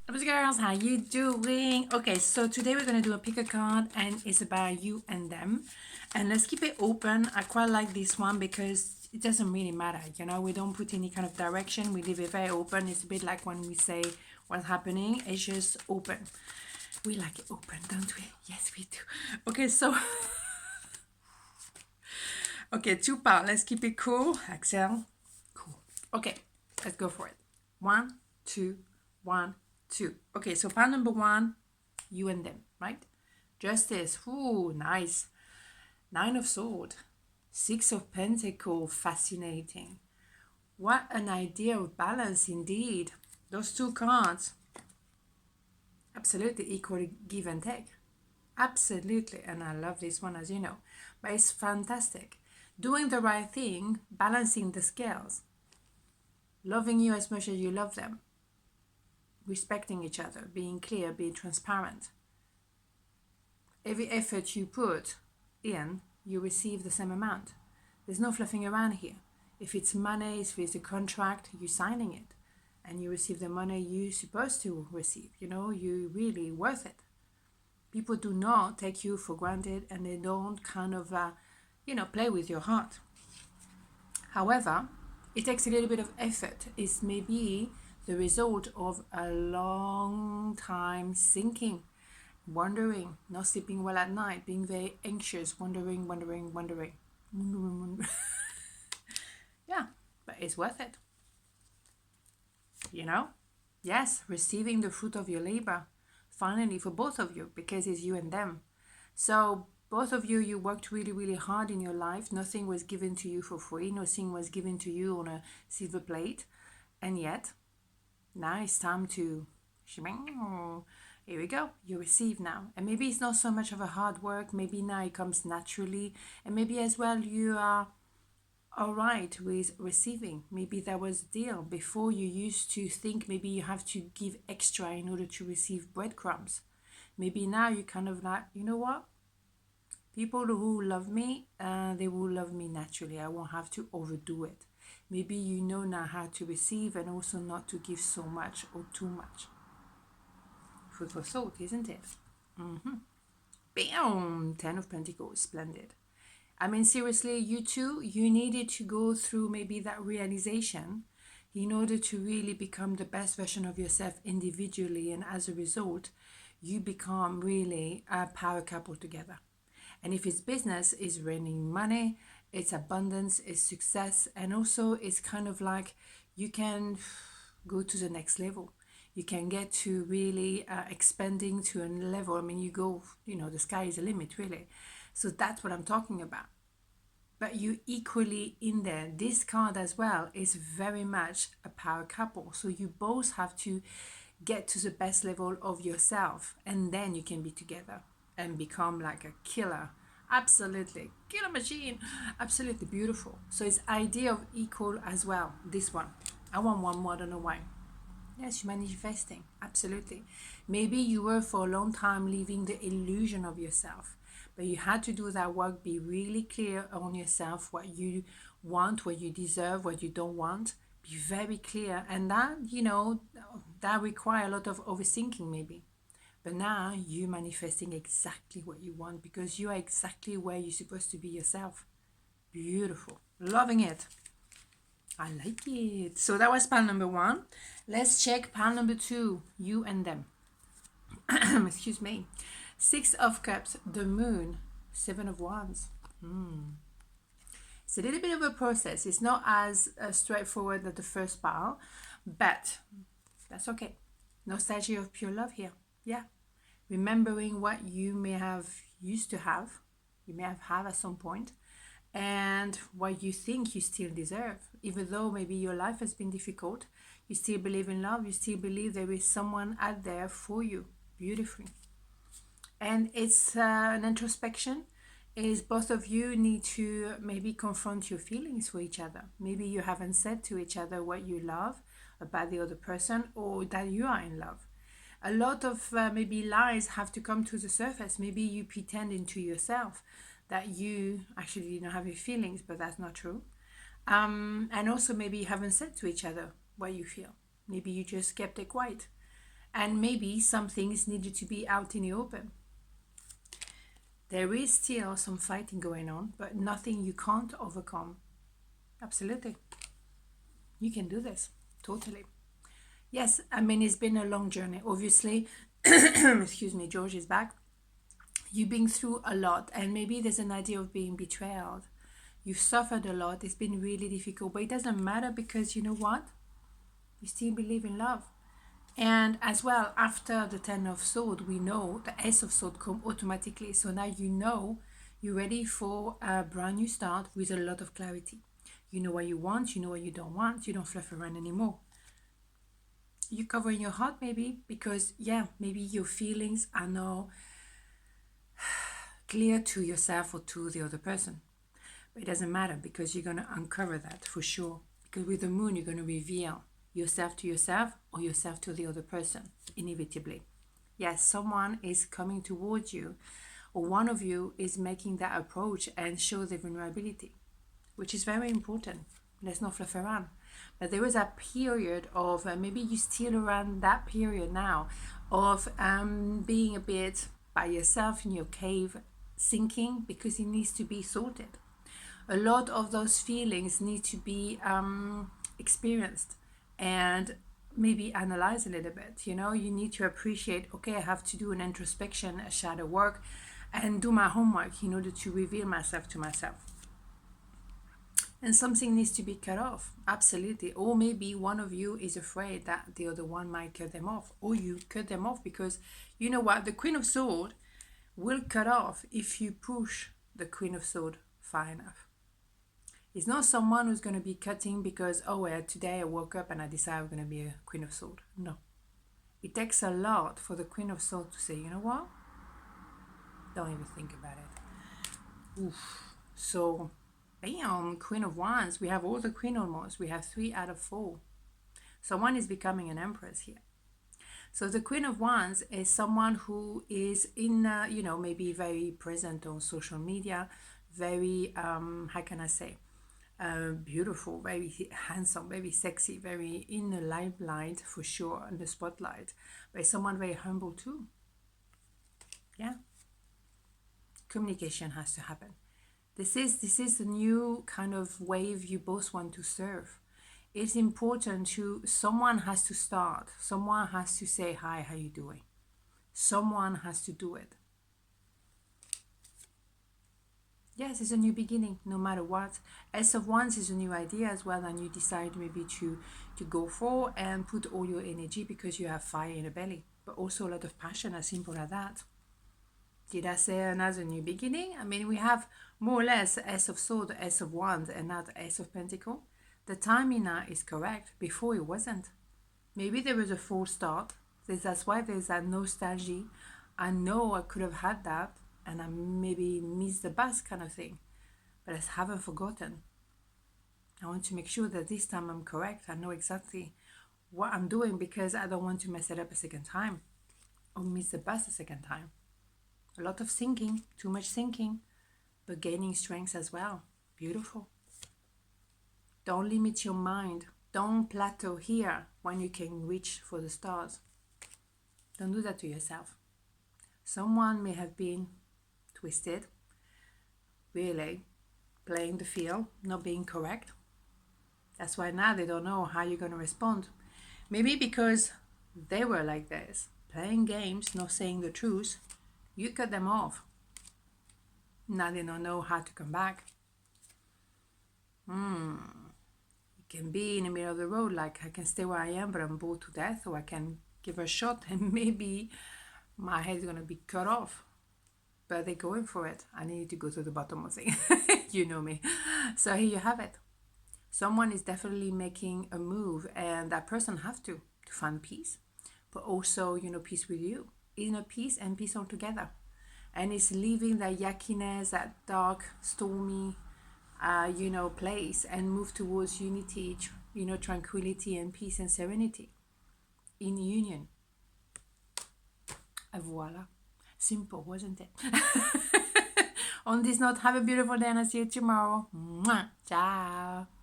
What's up, girls? How you doing? Okay, so today we're gonna do a pick a card, and it's about you and them. And let's keep it open. I quite like this one because it doesn't really matter. You know, we don't put any kind of direction. We leave it very open. It's a bit like when we say what's happening. It's just open. We like it open, don't we? Yes, we do. Okay, so okay, two part. Let's keep it cool. Axelle. Cool. Okay, let's go for it. 1, 2, 1, 2. Okay, so part number 1, you and them, right? Justice. Ooh, nice. 9 of Swords. 6 of Pentacles. Fascinating. What an idea of balance indeed. Those two cards. Absolutely equally give and take. Absolutely. And I love this one, as you know. But it's fantastic. Doing the right thing, balancing the scales. Loving you as much as you love them. Respecting each other, being clear, being transparent. Every effort you put in, you receive the same amount. There's no fluffing around here. If it's money, if it's a contract, you're signing it. And you receive the money you're supposed to receive. You know, you're really worth it. People do not take you for granted, and they don't kind of, play with your heart. However, it takes a little bit of effort. It's maybe the result of a long time thinking, wondering, not sleeping well at night, being very anxious, wondering. Yeah, but it's worth it. You know? Yes, receiving the fruit of your labor, finally, for both of you, because it's you and them. So both of you worked really, really hard in your life. Nothing was given to you for free. Nothing was given to you on a silver plate. And yet, now it's time to, here we go, you receive now. And maybe it's not so much of a hard work. Maybe now it comes naturally. And maybe as well you are all right with receiving. Maybe that was the deal. Before, you used to think maybe you have to give extra in order to receive breadcrumbs. Maybe now you kind of like, you know what? People who love me, they will love me naturally. I won't have to overdo it. Maybe you know now how to receive and also not to give so much or too much. Food for thought, isn't it? Bam! 10 of Pentacles. Splendid. I mean, seriously, you two, you needed to go through maybe that realization in order to really become the best version of yourself individually. And as a result, you become really a power couple together. And if it's business, it's raining money, it's abundance, it's success. And also it's kind of like you can go to the next level. You can get to really expanding to a level. I mean, you go, the sky is the limit, really. So that's what I'm talking about. But you equally in there. This card as well is very much a power couple. So you both have to get to the best level of yourself, and then you can be together and become like a killer. Absolutely. Killer machine. Absolutely beautiful. So it's idea of equal as well. This one. I want one more. I don't know why. Yes, you're manifesting. Absolutely. Maybe you were for a long time living the illusion of yourself, but you had to do that work, be really clear on yourself, what you want, what you deserve, what you don't want. Be very clear. And that, that require a lot of overthinking maybe. But now you're manifesting exactly what you want because you are exactly where you're supposed to be yourself. Beautiful. Loving it. I like it. So that was pile number 1. Let's check pile number 2, you and them. Excuse me. 6 of Cups, the Moon, 7 of Wands. It's a little bit of a process. It's not as straightforward as the first pile, but that's okay. Nostalgia of pure love here. Yeah. Remembering what you may have used to have, you may have had at some point, and what you think you still deserve. Even though maybe your life has been difficult, you still believe in love, you still believe there is someone out there for you. Beautifully. And it's an introspection. Is both of you need to maybe confront your feelings for each other. Maybe you haven't said to each other what you love about the other person, or that you are in love. A lot of maybe lies have to come to the surface. Maybe you pretending to yourself that you actually don't have your feelings, but that's not true. And also maybe you haven't said to each other what you feel. Maybe you just kept it quiet. And maybe some things needed to be out in the open. There is still some fighting going on, but nothing you can't overcome. Absolutely. You can do this. Totally. Yes, I mean, it's been a long journey. Obviously, excuse me, George is back. You've been through a lot, and maybe there's an idea of being betrayed. You've suffered a lot. It's been really difficult, but it doesn't matter because you know what? You still believe in love. And as well, after the Ten of Swords, we know the Ace of Swords come automatically. So now you know you're ready for a brand new start with a lot of clarity. You know what you want, you know what you don't want, you don't fluff around anymore. You cover your heart maybe because, yeah, maybe your feelings are now clear to yourself or to the other person. But it doesn't matter because you're going to uncover that for sure. Because with the moon, you're going to reveal yourself to yourself or yourself to the other person, inevitably. Yes, someone is coming towards you or one of you is making that approach and show the vulnerability, which is very important. Let's not fluff around. But there was a period of, maybe you're still around that period now, of being a bit by yourself in your cave, sinking because it needs to be sorted. A lot of those feelings need to be experienced and maybe analyze a little bit. You know, you need to appreciate, okay, I have to do an introspection, a shadow work, and do my homework in order to reveal myself to myself. And something needs to be cut off, absolutely. Or maybe one of you is afraid that the other one might cut them off, or you cut them off because you know what, the Queen of Swords will cut off if you push the Queen of Swords far enough. It's not someone who's going to be cutting because, oh, well, today I woke up and I decided I'm going to be a Queen of Swords. No. It takes a lot for the Queen of Swords to say, you know what? Don't even think about it. Oof. So, bam, Queen of Wands. We have all the Queen almost. We have 3 out of 4. Someone is becoming an Empress here. So the Queen of Wands is someone who is in, maybe very present on social media, very, how can I say, beautiful, very handsome, very sexy, very in the limelight for sure, in the spotlight, but someone very humble too. Yeah. Communication has to happen. This is the new kind of wave you both want to serve. It's important someone has to start. Someone has to say, hi, how you doing? Someone has to do it. Yes, it's a new beginning, no matter what. Ace of Wands is a new idea as well, and you decide maybe to go for and put all your energy because you have fire in the belly, but also a lot of passion, as simple as that. Did I say another new beginning? I mean, we have more or less Ace of Swords, Ace of Wands, and now the Ace of Pentacles. The timing now is correct. Before it wasn't. Maybe there was a false start. That's why there's that nostalgia. I know I could have had that and I maybe missed the bus kind of thing. But I haven't forgotten. I want to make sure that this time I'm correct. I know exactly what I'm doing because I don't want to mess it up a second time or miss the bus a second time. A lot of thinking, too much thinking, but gaining strength as well. Beautiful. Don't limit your mind. Don't plateau here when you can reach for the stars. Don't do that to yourself. Someone may have been twisted, really playing the field, not being correct. That's why now they don't know how you're going to respond. Maybe because they were like this, playing games, not saying the truth. You cut them off. Now they don't know how to come back. It can be in the middle of the road, like I can stay where I am, but I'm bored to death, or I can give a shot and maybe my head is going to be cut off. But they're going for it. I need to go to the bottom of things. You know me. So here you have it. Someone is definitely making a move, and that person have to find peace, but also, peace with you. Inner peace and peace all together. And it's leaving that yuckiness, that dark, stormy, place, and move towards unity, tranquility and peace and serenity in union. And voila. Simple, wasn't it? On this note, have a beautiful day and I'll see you tomorrow. Mwah. Ciao.